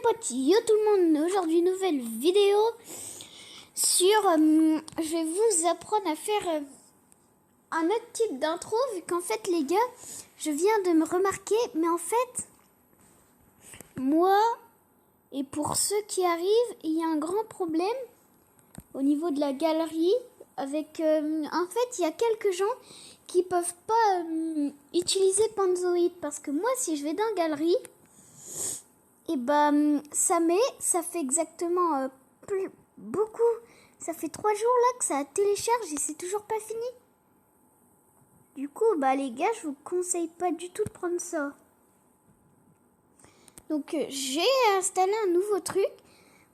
potes, yo tout le monde, aujourd'hui nouvelle vidéo sur, je vais vous apprendre à faire un autre type d'intro, vu qu'en fait les gars, je viens de me remarquer, mais en fait, moi, et pour ceux qui arrivent, il y a un grand problème au niveau de la galerie, avec, en fait, il y a quelques gens qui peuvent pas utiliser Panzoid, parce que moi, si je vais dans galerie, et ça fait exactement beaucoup. Ça fait 3 jours là que ça télécharge et c'est toujours pas fini. Du coup, les gars, je vous conseille pas du tout de prendre ça. Donc, j'ai installé un nouveau truc.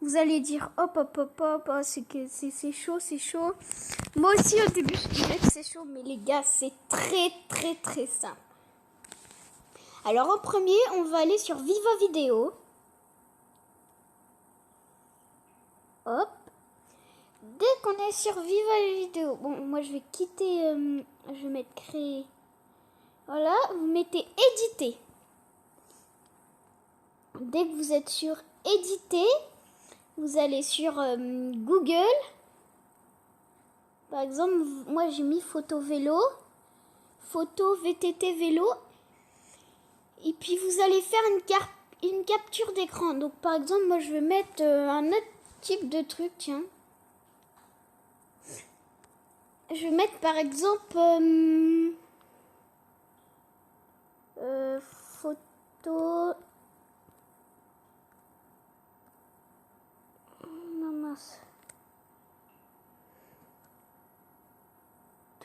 Vous allez dire, hop, c'est chaud, c'est chaud. Moi aussi, au début, je disais que c'est chaud, mais les gars, c'est très simple. Alors, en premier, on va aller sur Viva Vidéo. Hop. Dès qu'on est sur Viva Vidéo, bon, moi je vais quitter, je vais mettre créer. Voilà, vous mettez éditer. Dès que vous êtes sur éditer, vous allez sur Google. Par exemple, moi j'ai mis photo vélo, photo VTT vélo. Et puis vous allez faire une capture d'écran. Donc par exemple, moi je vais mettre un autre type de truc, tiens. Je vais mettre par exemple photo. Non, mince.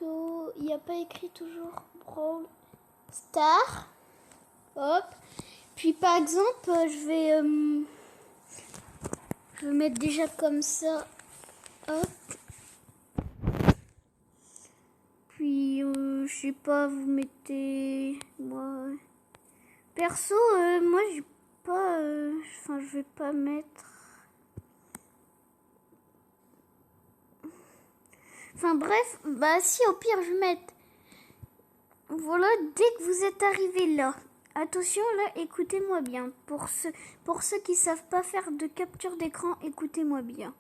Il n'y a pas écrit toujours Brawl Star. Hop. Puis par exemple, je vais mettre déjà comme ça. Hop. Puis je sais pas, vous mettez moi perso moi j'ai pas je vais pas mettre, bref, si au pire je vais mettre, voilà, dès que vous êtes arrivé là, attention là, écoutez-moi bien, pour ceux qui savent pas faire de capture d'écran, écoutez-moi bien.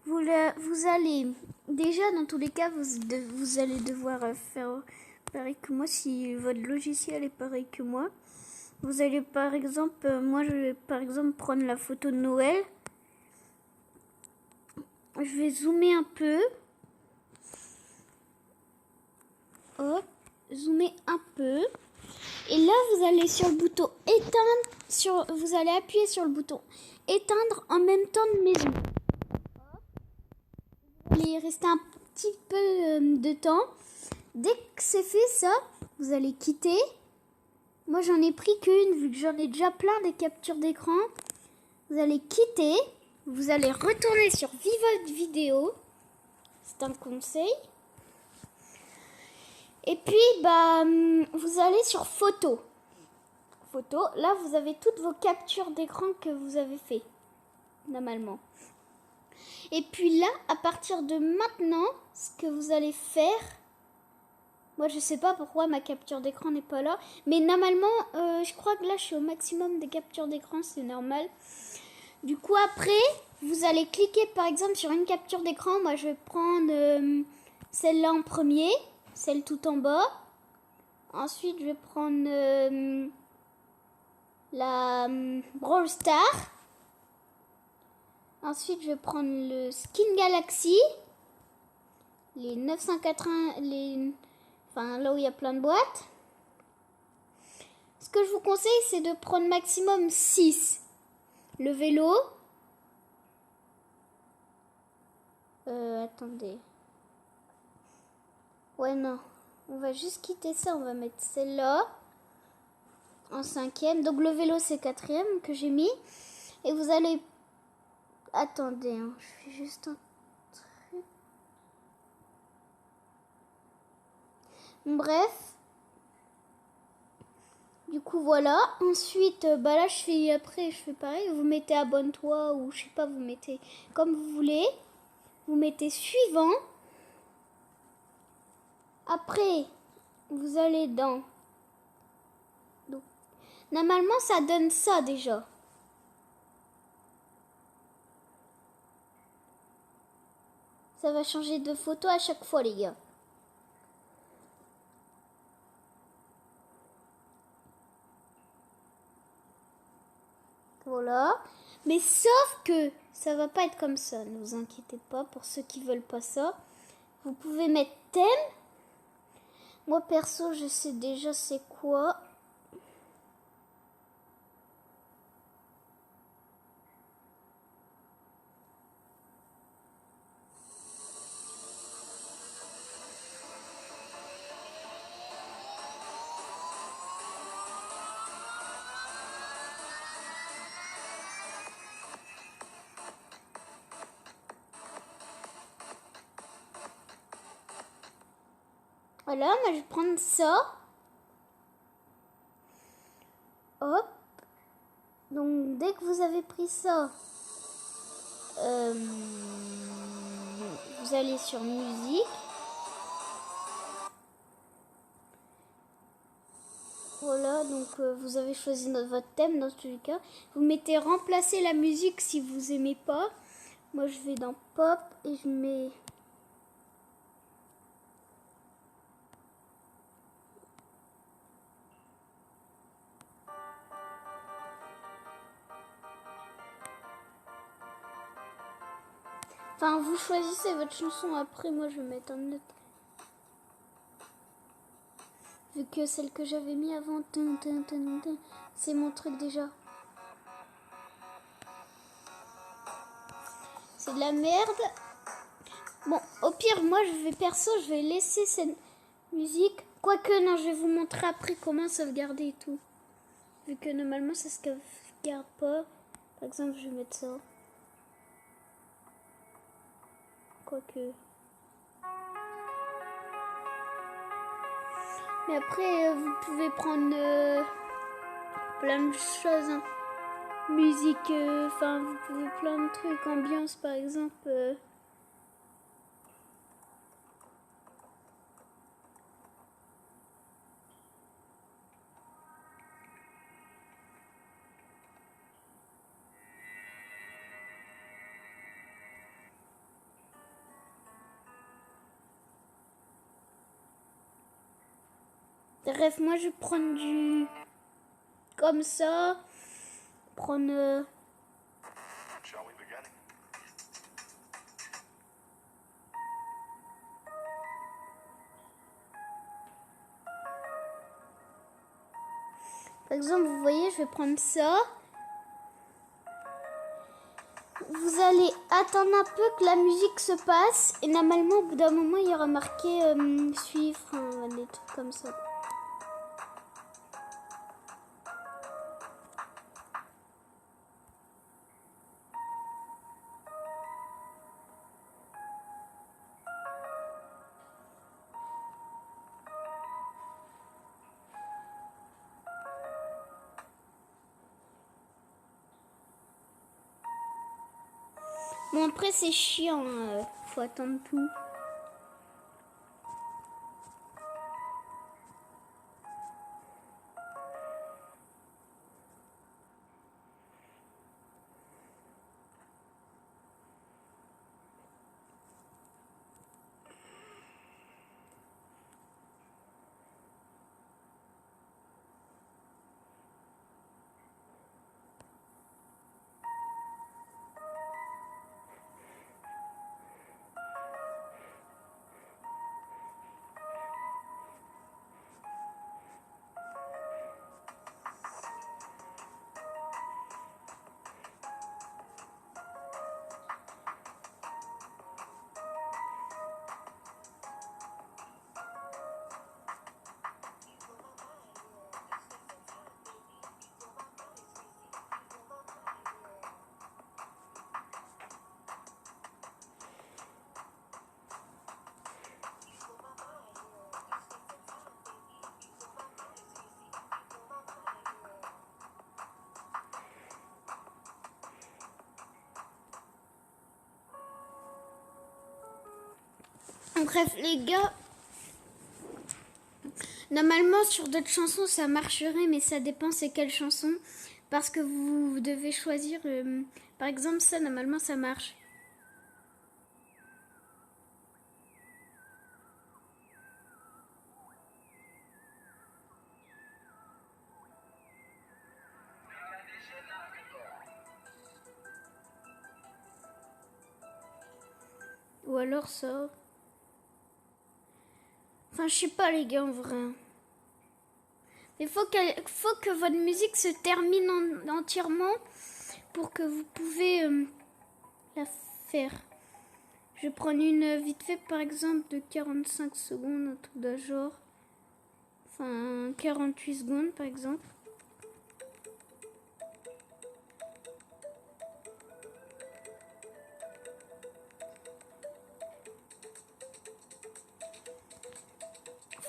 Vous allez, déjà dans tous les cas, vous allez devoir faire pareil que moi si votre logiciel est pareil que moi. Vous allez par exemple, moi je vais par exemple prendre la photo de Noël. Je vais zoomer un peu. Hop, zoomer un peu. Et là vous allez sur le bouton éteindre, vous allez appuyer sur le bouton éteindre en même temps de maison. Vous allez rester un petit peu de temps. Dès que c'est fait ça, vous allez quitter. Moi j'en ai pris qu'une vu que j'en ai déjà plein des captures d'écran. Vous allez quitter. Vous allez retourner sur Viva Vidéo. C'est un conseil. Et puis vous allez sur photo. Photo, là vous avez toutes vos captures d'écran que vous avez fait normalement. Et puis là, à partir de maintenant, ce que vous allez faire, moi je sais pas pourquoi ma capture d'écran n'est pas là, mais normalement je crois que là je suis au maximum des captures d'écran, c'est normal. Du coup après, vous allez cliquer par exemple sur une capture d'écran. Moi je vais prendre celle-là en premier, celle tout en bas. Ensuite je vais prendre la Brawl Star. Ensuite, je vais prendre le Skin Galaxy, les 980, là où il y a plein de boîtes. Ce que je vous conseille, c'est de prendre maximum 6. Le vélo. Attendez. Ouais, non. On va juste quitter ça. On va mettre celle-là en 5e. Donc, le vélo, c'est 4e que j'ai mis. Et vous allez... Attendez, je fais juste un truc. Bref. Du coup, voilà. Ensuite, là, je fais pareil. Vous mettez abonne-toi ou je sais pas, vous mettez comme vous voulez. Vous mettez suivant. Après, vous allez dans... Donc, normalement, ça donne ça déjà. Ça va changer de photo à chaque fois, les gars. Voilà. Mais sauf que ça va pas être comme ça. Ne vous inquiétez pas. Pour ceux qui veulent pas ça, vous pouvez mettre thème. Moi, perso, je sais déjà c'est quoi. Voilà, moi je vais prendre ça. Hop. Donc dès que vous avez pris ça, vous allez sur musique. Voilà, donc vous avez choisi votre thème dans tous les cas. Vous mettez remplacer la musique si vous aimez pas. Moi je vais dans pop et je mets... Enfin, vous choisissez votre chanson après. Moi, je vais mettre un autre. Vu que celle que j'avais mis avant, c'est mon truc déjà. C'est de la merde. Bon, au pire, moi, je vais laisser cette musique. Quoique, non, je vais vous montrer après comment sauvegarder et tout. Vu que normalement, ça se sauvegarde pas. Par exemple, je vais mettre ça. Quoique... Mais après, vous pouvez prendre plein de choses. Hein. Musique, enfin, vous pouvez plein de trucs. Ambiance, par exemple. Bref, moi, je vais prendre du... Comme ça. Prendre... Par exemple, vous voyez, je vais prendre ça. Vous allez attendre un peu que la musique se passe. Et normalement, au bout d'un moment, il y aura marqué suivre, des trucs comme ça. Bon, après, c'est chiant. Faut attendre tout. Bref, les gars, normalement sur d'autres chansons ça marcherait, mais ça dépend c'est quelle chanson. Parce que vous devez choisir, par exemple ça, normalement ça marche. Ou alors ça. Enfin, je sais pas, les gars, en vrai. Il faut que votre musique se termine entièrement pour que vous pouvez la faire. Je vais prendre une vite fait, par exemple, de 45 secondes, un truc de genre. Enfin, 48 secondes, par exemple.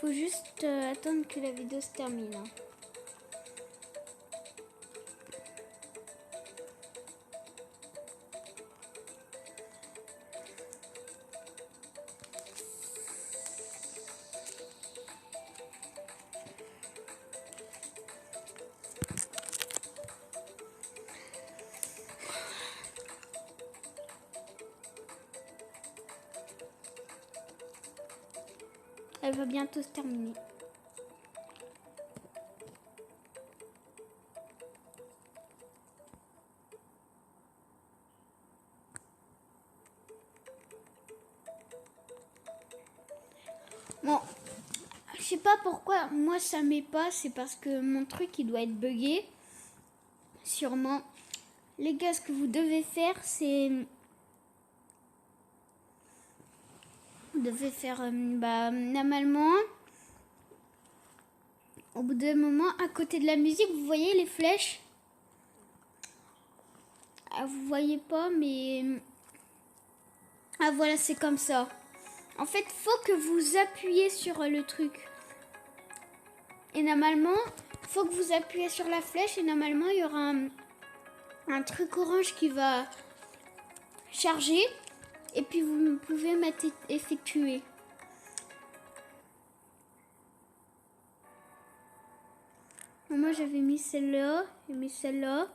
Faut juste attendre que la vidéo se termine. Hein. Elle va bientôt se terminer. Bon, je sais pas pourquoi moi ça met pas, c'est parce que mon truc il doit être buggé. Sûrement. Les gars, ce que vous devez faire, c'est... Vous devez faire, normalement, au bout d'un moment, à côté de la musique, vous voyez les flèches? Ah, vous voyez pas, mais... Ah, voilà, c'est comme ça. En fait, faut que vous appuyez sur le truc. Et normalement, faut que vous appuyez sur la flèche et normalement, il y aura un truc orange qui va charger. Et puis, vous pouvez mettre effectuer. Moi, j'avais mis celle-là, j'ai mis celle-là.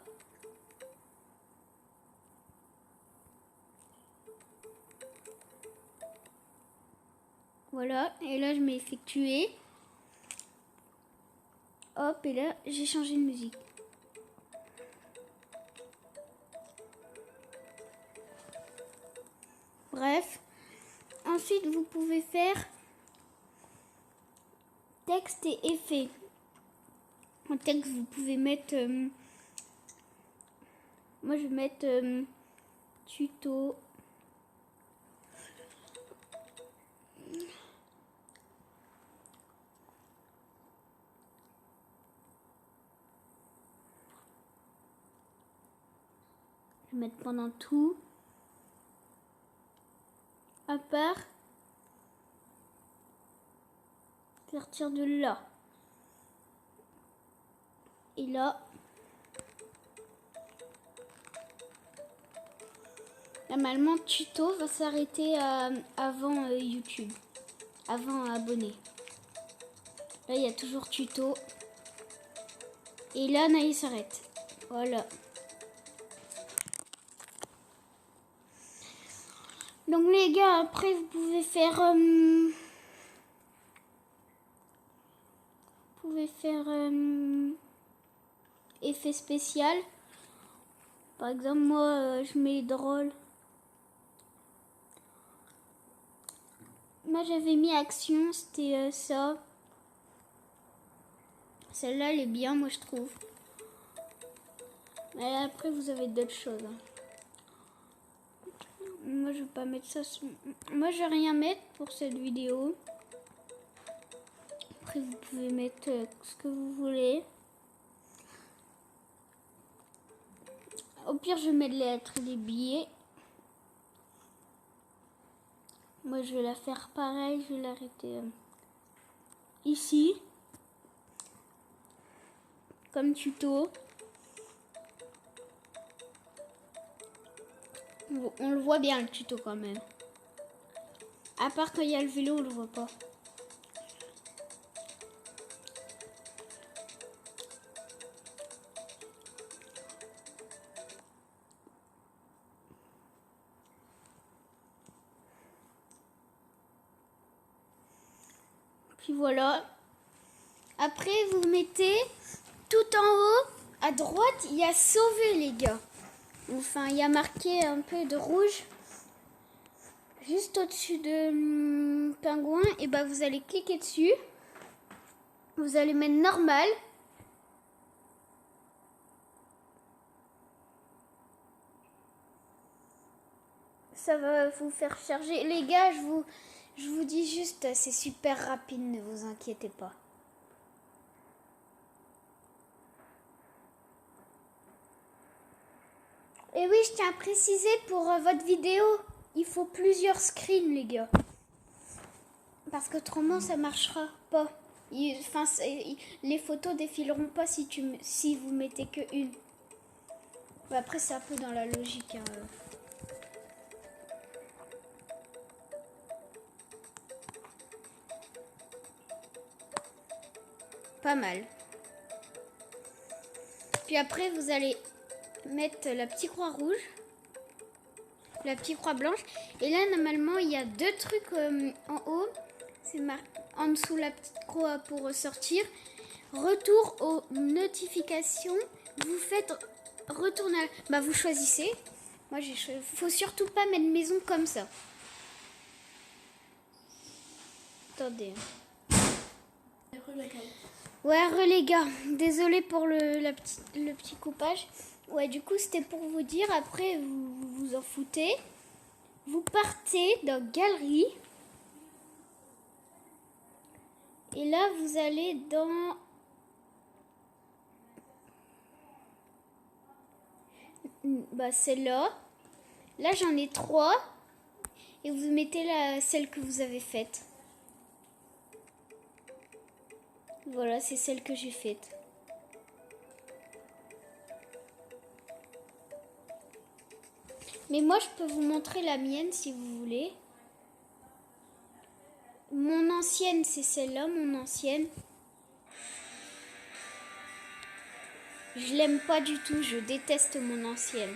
Voilà, et là, je mets effectuer. Hop, et là, j'ai changé de musique. Bref. Ensuite, vous pouvez faire texte et effet. En texte, vous pouvez mettre... moi, je vais mettre tuto. Je vais mettre pendant tout. À part partir de là. Et là. Normalement, tuto va s'arrêter avant YouTube. Avant abonné. Là, il y a toujours tuto. Et là, il s'arrête. Voilà. Donc les gars, après vous pouvez faire effet spécial. Par exemple, moi je mets drôle. Moi j'avais mis action, c'était ça. Celle-là elle est bien, moi je trouve. Mais après vous avez d'autres choses. Hein. Moi je vais pas mettre ça. Moi je vais rien mettre pour cette vidéo. Après vous pouvez mettre ce que vous voulez. Au pire je mets les lettres, les billets. Moi je vais la faire pareil, je vais l'arrêter ici. Comme tuto. On le voit bien le tuto quand même. À part quand il y a le vélo, on le voit pas. Puis voilà. Après, vous mettez tout en haut, à droite, il y a sauver les gars. Enfin, il y a marqué un peu de rouge. juste au-dessus de pingouin, et bah vous allez cliquer dessus. Vous allez mettre normal. Ça va vous faire charger. Les gars, je vous dis juste, c'est super rapide, ne vous inquiétez pas. Et oui, je tiens à préciser pour votre vidéo, il faut plusieurs screens, les gars. Parce qu'autrement, ça marchera pas. Les photos défileront pas si vous mettez que une. Après, c'est un peu dans la logique. Hein. Pas mal. Puis après, vous allez mettre la petite croix rouge, la petite croix blanche. Et là, normalement, il y a deux trucs en haut. C'est en dessous la petite croix pour sortir. Retour aux notifications. Vous faites retourner. Bah, vous choisissez. Moi, faut surtout pas mettre maison comme ça. Attendez. Ouais, les gars, désolé pour le petit coupage. Ouais, du coup, c'était pour vous dire, après, vous vous en foutez. Vous partez dans Galerie. Et là, vous allez dans... Bah, celle-là. Là, j'en ai 3. Et vous mettez celle que vous avez faite. Voilà, c'est celle que j'ai faite. Mais moi, je peux vous montrer la mienne si vous voulez. Mon ancienne, c'est celle-là, mon ancienne. Je l'aime pas du tout, je déteste mon ancienne.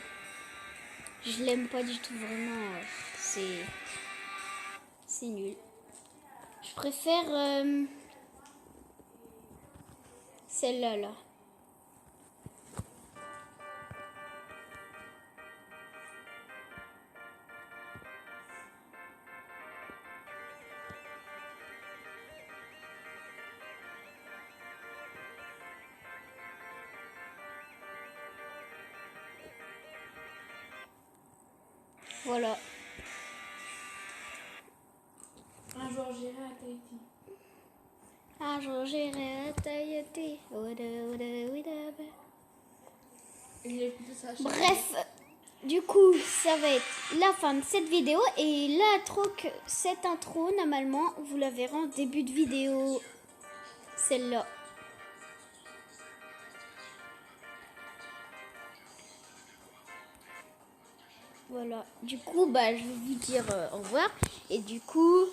Je l'aime pas du tout, vraiment. C'est nul. Je préfère celle-là, là. Voilà. Un jour j'irai à Tahiti. Un jour j'irai à Tahiti. Bref, du coup, ça va être la fin de cette vidéo. Et cette intro, normalement, vous la verrez en début de vidéo. Celle-là. Voilà. Du coup, bah, je vais vous dire au revoir. Et du coup...